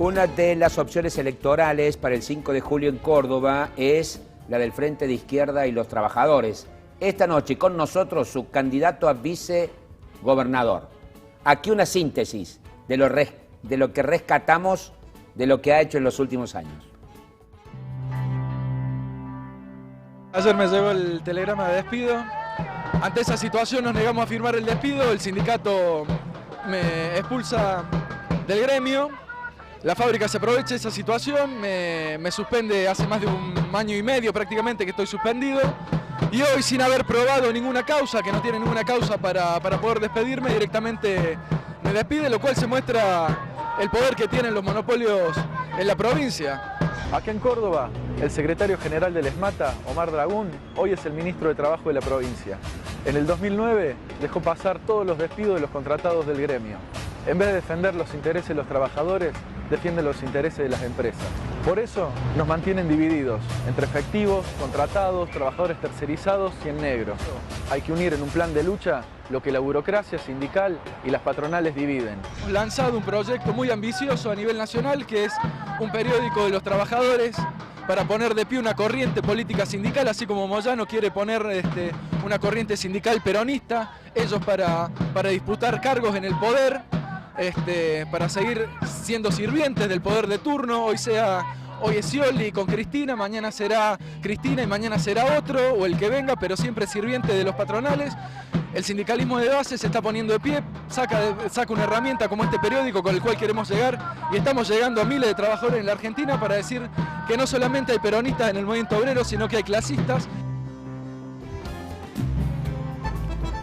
Una de las opciones electorales para el 5 de julio en Córdoba es la del Frente de Izquierda y los Trabajadores. Esta noche con nosotros su candidato a vicegobernador. Aquí una síntesis de lo que rescatamos de lo que ha hecho en los últimos años. Ayer me llegó el telegrama de despido. Ante esa situación nos negamos a firmar el despido, el sindicato me expulsa del gremio, la fábrica se aprovecha de esa situación, me suspende hace más de un año y medio prácticamente que estoy suspendido, y hoy sin haber probado ninguna causa, que no tiene ninguna causa para poder despedirme, directamente me despide, lo cual se muestra el poder que tienen los monopolios en la provincia. Acá en Córdoba, el secretario general del ESMATA, Omar Dragún, hoy es el ministro de Trabajo de la provincia. En el 2009 dejó pasar todos los despidos de los contratados del gremio. En vez de defender los intereses de los trabajadores, defiende los intereses de las empresas. Por eso nos mantienen divididos entre efectivos, contratados, trabajadores tercerizados y en negro. Hay que unir en un plan de lucha lo que la burocracia sindical y las patronales dividen. Hemos lanzado un proyecto muy ambicioso a nivel nacional que es un periódico de los trabajadores para poner de pie una corriente política sindical, así como Moyano quiere poner una corriente sindical peronista, ellos para disputar cargos en el poder, para seguir siendo sirvientes del poder de turno. Hoy es Scioli con Cristina, mañana será Cristina y mañana será otro, o el que venga, pero siempre sirviente de los patronales. El sindicalismo de base se está poniendo de pie, saca una herramienta como este periódico con el cual queremos llegar, y estamos llegando a miles de trabajadores en la Argentina para decir que no solamente hay peronistas en el movimiento obrero, sino que hay clasistas.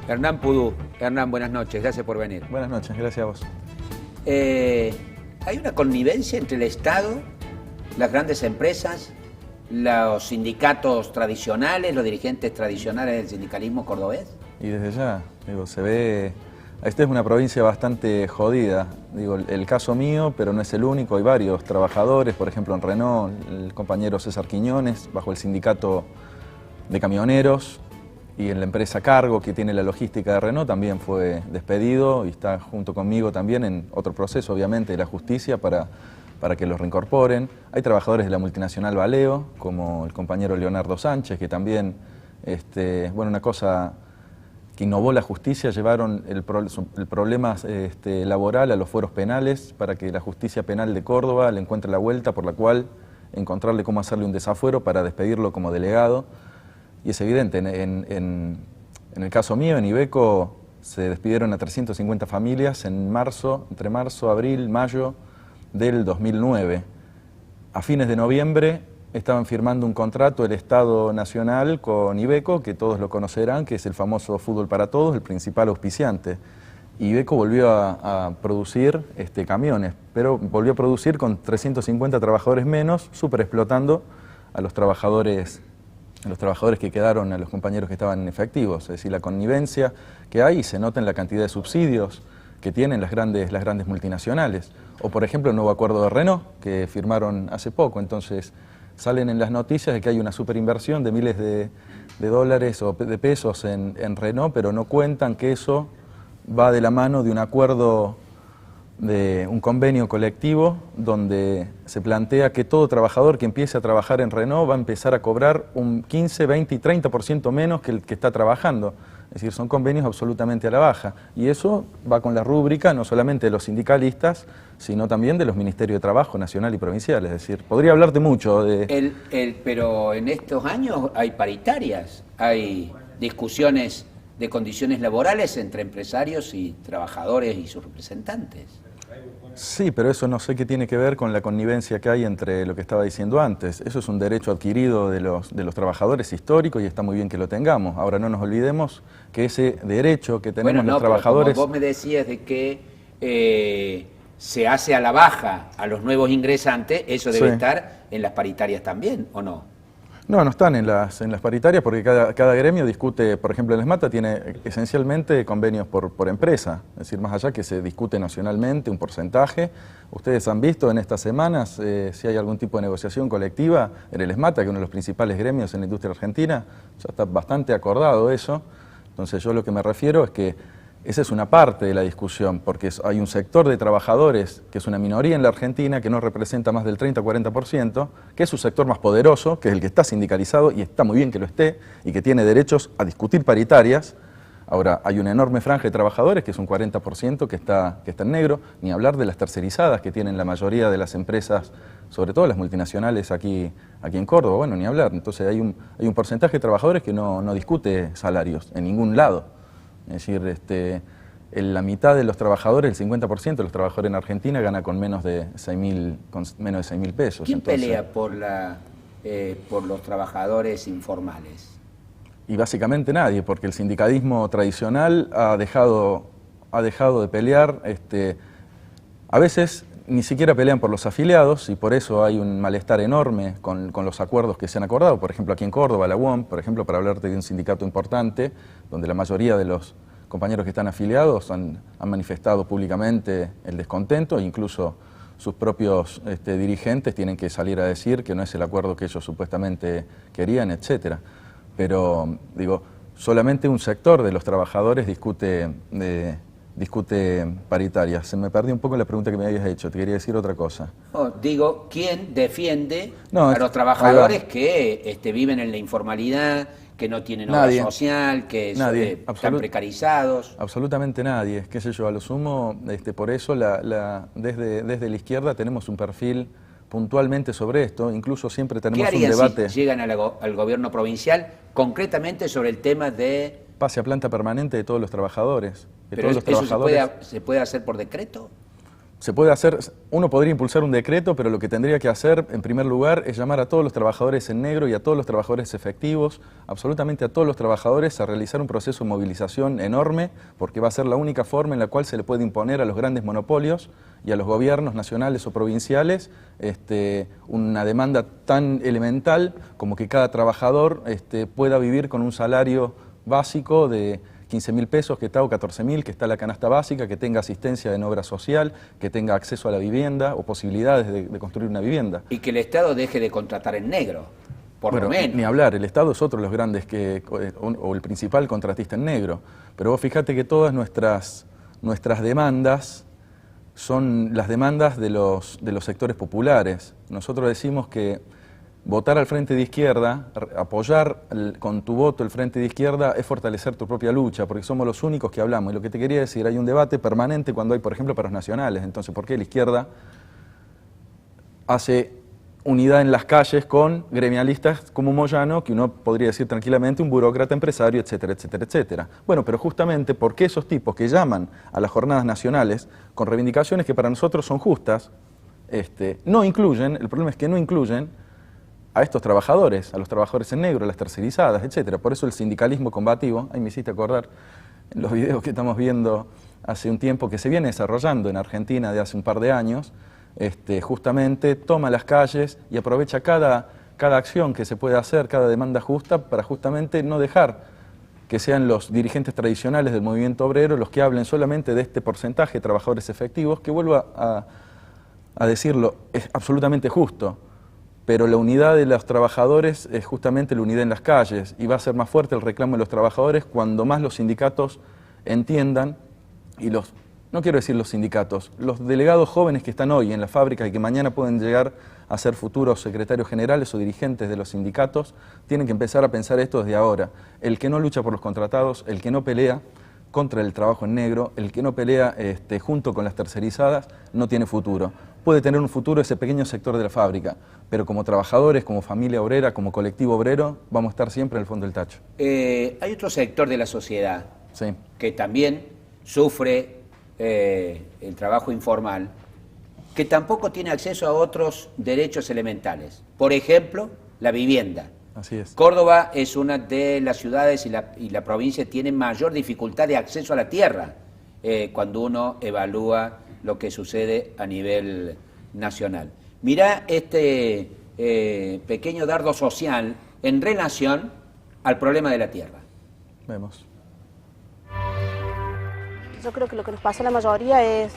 Hernán Pudú. Hernán, buenas noches, gracias por venir. Buenas noches, gracias a vos. ¿Hay una connivencia entre el Estado, las grandes empresas, los sindicatos tradicionales, los dirigentes tradicionales del sindicalismo cordobés? Y desde ya, se ve... Esta es una provincia bastante jodida. El caso mío, pero no es el único, hay varios trabajadores, por ejemplo en Renault, el compañero César Quiñones, bajo el sindicato de camioneros, y en la empresa Cargo, que tiene la logística de Renault, también fue despedido y está junto conmigo también en otro proceso, obviamente, de la justicia para que los reincorporen. Hay trabajadores de la multinacional Valeo, como el compañero Leonardo Sánchez, que también, una cosa que innovó la justicia, llevaron el problema laboral a los fueros penales para que la justicia penal de Córdoba le encuentre la vuelta por la cual encontrarle cómo hacerle un desafuero para despedirlo como delegado. Y es evidente, en el caso mío, en Iveco, se despidieron a 350 familias entre marzo, abril, mayo del 2009. A fines de noviembre estaban firmando un contrato el Estado Nacional con Iveco, que todos lo conocerán, que es el famoso Fútbol para Todos, el principal auspiciante. Iveco volvió a producir camiones, pero volvió a producir con 350 trabajadores menos, súper explotando a los trabajadores que quedaron, a los compañeros que estaban en efectivos. Es decir, la connivencia que hay se nota en la cantidad de subsidios que tienen las grandes multinacionales. O, por ejemplo, el nuevo acuerdo de Renault, que firmaron hace poco. Entonces, salen en las noticias de que hay una superinversión de miles de dólares o de pesos en Renault, pero no cuentan que eso va de la mano de un acuerdo, de un convenio colectivo donde se plantea que todo trabajador que empiece a trabajar en Renault va a empezar a cobrar un 15, 20 y 30% menos que el que está trabajando. Es decir, son convenios absolutamente a la baja. Y eso va con la rúbrica no solamente de los sindicalistas, sino también de los ministerios de Trabajo nacional y provincial. Es decir, podría hablarte mucho de... Pero en estos años hay paritarias, hay discusiones de condiciones laborales entre empresarios y trabajadores y sus representantes. Sí, pero eso no sé qué tiene que ver con la connivencia que hay entre lo que estaba diciendo antes. Eso es un derecho adquirido de los trabajadores históricos y está muy bien que lo tengamos. Ahora no nos olvidemos que ese derecho que tenemos los trabajadores... Como vos me decías de que se hace a la baja a los nuevos ingresantes, eso debe estar en las paritarias también, ¿o no? No, no están en las paritarias porque cada gremio discute, por ejemplo, el ESMATA tiene esencialmente convenios por empresa, es decir, más allá que se discute nacionalmente un porcentaje. Ustedes han visto en estas semanas si hay algún tipo de negociación colectiva en el ESMATA, que es uno de los principales gremios en la industria argentina, ya está bastante acordado eso. Entonces yo lo que me refiero es que esa es una parte de la discusión, porque hay un sector de trabajadores, que es una minoría en la Argentina, que no representa más del 30 o 40%, que es un sector más poderoso, que es el que está sindicalizado, y está muy bien que lo esté, y que tiene derechos a discutir paritarias. Ahora, hay una enorme franja de trabajadores, que es un 40% que está en negro, ni hablar de las tercerizadas que tienen la mayoría de las empresas, sobre todo las multinacionales aquí en Córdoba, bueno, ni hablar. Entonces hay un porcentaje de trabajadores que no discute salarios en ningún lado. Es decir, la mitad de los trabajadores, el 50% de los trabajadores en Argentina gana con menos de 6.000 pesos. ¿Quién Entonces, pelea por los trabajadores informales? Y básicamente nadie, porque el sindicalismo tradicional ha dejado de pelear. A veces ni siquiera pelean por los afiliados y por eso hay un malestar enorme con los acuerdos que se han acordado. Por ejemplo, aquí en Córdoba, la UOM, por ejemplo, para hablarte de un sindicato importante, donde la mayoría de los compañeros que están afiliados han manifestado públicamente el descontento e incluso sus propios dirigentes tienen que salir a decir que no es el acuerdo que ellos supuestamente querían, etcétera. Pero, digo, solamente un sector de los trabajadores discute paritarias. Se me perdió un poco la pregunta que me habías hecho, te quería decir otra cosa. Digo, ¿quién defiende a los trabajadores que viven en la informalidad, que no tienen obra social, que están precarizados? Absolutamente nadie, qué sé yo, a lo sumo, por eso desde la izquierda tenemos un perfil puntualmente sobre esto, incluso siempre tenemos un debate. ¿Qué harían si llegan al gobierno provincial concretamente sobre el tema de pase a planta permanente de todos los trabajadores? ¿Pero eso se puede hacer por decreto? Se puede hacer, uno podría impulsar un decreto, pero lo que tendría que hacer, en primer lugar, es llamar a todos los trabajadores en negro y a todos los trabajadores efectivos, absolutamente a todos los trabajadores, a realizar un proceso de movilización enorme, porque va a ser la única forma en la cual se le puede imponer a los grandes monopolios y a los gobiernos nacionales o provinciales una demanda tan elemental como que cada trabajador pueda vivir con un salario básico de 15.000 pesos, que está, o 14.000, que está la canasta básica, que tenga asistencia en obra social, que tenga acceso a la vivienda o posibilidades de construir una vivienda. Y que el Estado deje de contratar en negro, por lo menos. Ni hablar, el Estado es otro de los grandes, o el principal contratista en negro. Pero vos fíjate que todas nuestras demandas son las demandas de los sectores populares. Nosotros decimos que votar al Frente de Izquierda, apoyar con tu voto el Frente de Izquierda es fortalecer tu propia lucha, porque somos los únicos que hablamos. Y lo que te quería decir, hay un debate permanente cuando hay, por ejemplo, paros nacionales. Entonces, ¿por qué la izquierda hace unidad en las calles con gremialistas como Moyano, que uno podría decir tranquilamente un burócrata empresario, etcétera, etcétera, etcétera? Bueno, pero justamente porque esos tipos que llaman a las jornadas nacionales con reivindicaciones que para nosotros son justas, no incluyen, el problema es que no incluyen a estos trabajadores, a los trabajadores en negro, a las tercerizadas, etcétera. Por eso el sindicalismo combativo, ahí me hiciste acordar en los videos que estamos viendo hace un tiempo, que se viene desarrollando en Argentina de hace un par de años, justamente toma las calles y aprovecha cada acción que se puede hacer, cada demanda justa, para justamente no dejar que sean los dirigentes tradicionales del movimiento obrero los que hablen solamente de este porcentaje de trabajadores efectivos, que vuelvo a decirlo, es absolutamente justo. Pero la unidad de los trabajadores es justamente la unidad en las calles y va a ser más fuerte el reclamo de los trabajadores cuando más los sindicatos entiendan, y no quiero decir los sindicatos, los delegados jóvenes que están hoy en las fábricas y que mañana pueden llegar a ser futuros secretarios generales o dirigentes de los sindicatos, tienen que empezar a pensar esto desde ahora. El que no lucha por los contratados, el que no pelea contra el trabajo en negro, el que no pelea junto con las tercerizadas, no tiene futuro. Puede tener un futuro ese pequeño sector de la fábrica, pero como trabajadores, como familia obrera, como colectivo obrero, vamos a estar siempre en el fondo del tacho. Hay otro sector de la sociedad que también sufre el trabajo informal, que tampoco tiene acceso a otros derechos elementales. Por ejemplo, la vivienda. Así es. Córdoba es una de las ciudades y la provincia tiene mayor dificultad de acceso a la tierra cuando uno evalúa lo que sucede a nivel nacional. Mirá este pequeño dardo social en relación al problema de la tierra. Vemos. Yo creo que lo que nos pasa a la mayoría es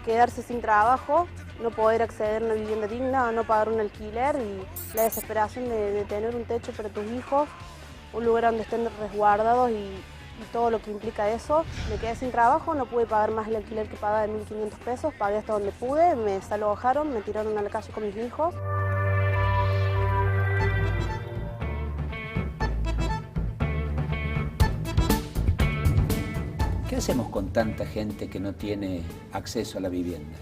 quedarse sin trabajo, no poder acceder a una vivienda digna, no pagar un alquiler y la desesperación de tener un techo para tus hijos, un lugar donde estén resguardados y y todo lo que implica eso. Me quedé sin trabajo, no pude pagar más el alquiler que pagaba de 1.500 pesos, pagué hasta donde pude, me desalojaron, me tiraron a la calle con mis hijos. ¿Qué hacemos con tanta gente que no tiene acceso a la vivienda?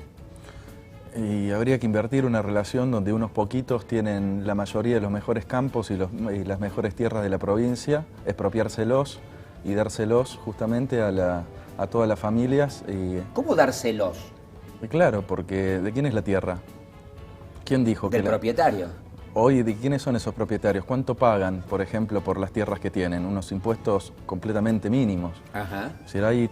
Y habría que invertir una relación donde unos poquitos tienen la mayoría de los mejores campos y las mejores tierras de la provincia, expropiárselos y dárselos justamente a todas las familias. ¿Cómo dárselos? Y claro, porque ¿de quién es la tierra? ¿Quién dijo que Del propietario. Hoy, ¿de quiénes son esos propietarios? ¿Cuánto pagan, por ejemplo, por las tierras que tienen? Unos impuestos completamente mínimos. Ajá. Si hay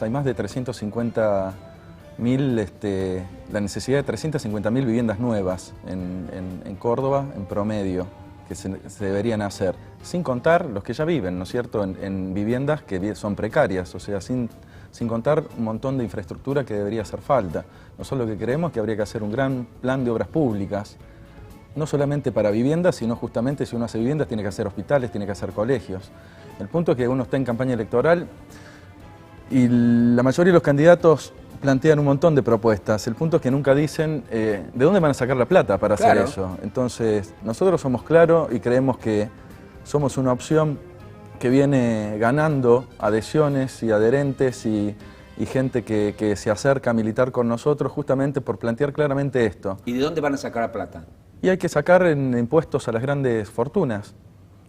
más de 350.000, la necesidad de 350.000 viviendas nuevas en Córdoba, en promedio, que se deberían hacer, sin contar los que ya viven, ¿no es cierto?, en viviendas que son precarias, o sea, sin contar un montón de infraestructura que debería hacer falta. Nosotros lo que creemos es que habría que hacer un gran plan de obras públicas, no solamente para viviendas, sino justamente si uno hace viviendas tiene que hacer hospitales, tiene que hacer colegios. El punto es que uno está en campaña electoral y la mayoría de los candidatos plantean un montón de propuestas. El punto es que nunca dicen de dónde van a sacar la plata para hacer eso. Entonces, nosotros somos claros y creemos que somos una opción que viene ganando adhesiones y adherentes y gente que se acerca a militar con nosotros justamente por plantear claramente esto. ¿Y de dónde van a sacar la plata? Y hay que sacar en impuestos a las grandes fortunas.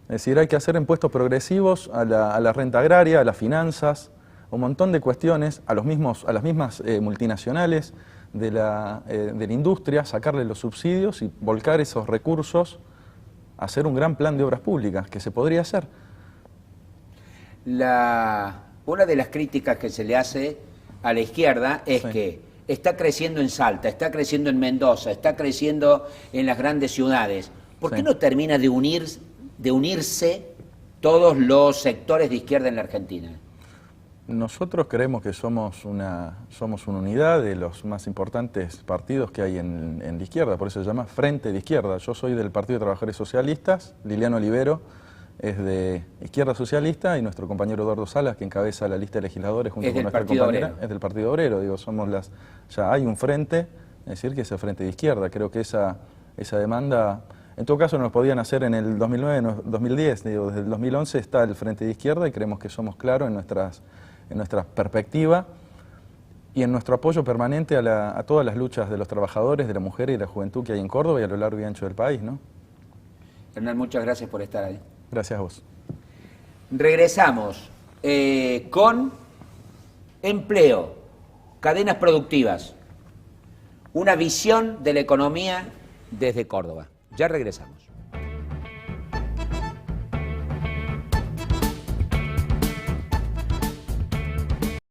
Es decir, hay que hacer impuestos progresivos a la renta agraria, a las finanzas, un montón de cuestiones, a las mismas multinacionales de la industria, sacarle los subsidios y volcar esos recursos a hacer un gran plan de obras públicas, que se podría hacer. Una de las críticas que se le hace a la izquierda es que está creciendo en Salta, está creciendo en Mendoza, está creciendo en las grandes ciudades. ¿Por qué no termina de unirse todos los sectores de izquierda en la Argentina? Nosotros creemos que somos una unidad de los más importantes partidos que hay en la izquierda, por eso se llama Frente de Izquierda. Yo soy del Partido de Trabajadores Socialistas, Liliano Olivero es de Izquierda Socialista y nuestro compañero Eduardo Salas, que encabeza la lista de legisladores junto con nuestra compañera, es del Partido Obrero. Digo, ya hay un frente, es decir, que es el Frente de Izquierda. Creo que esa demanda, en todo caso, no lo podían hacer en el 2009, no, 2010. Digo, desde el 2011 está el Frente de Izquierda y creemos que somos claros en nuestra perspectiva y en nuestro apoyo permanente a todas las luchas de los trabajadores, de la mujer y de la juventud que hay en Córdoba y a lo largo y ancho del país, ¿no? Hernán, muchas gracias por estar ahí. Gracias a vos. Regresamos con empleo, cadenas productivas, una visión de la economía desde Córdoba. Ya regresamos.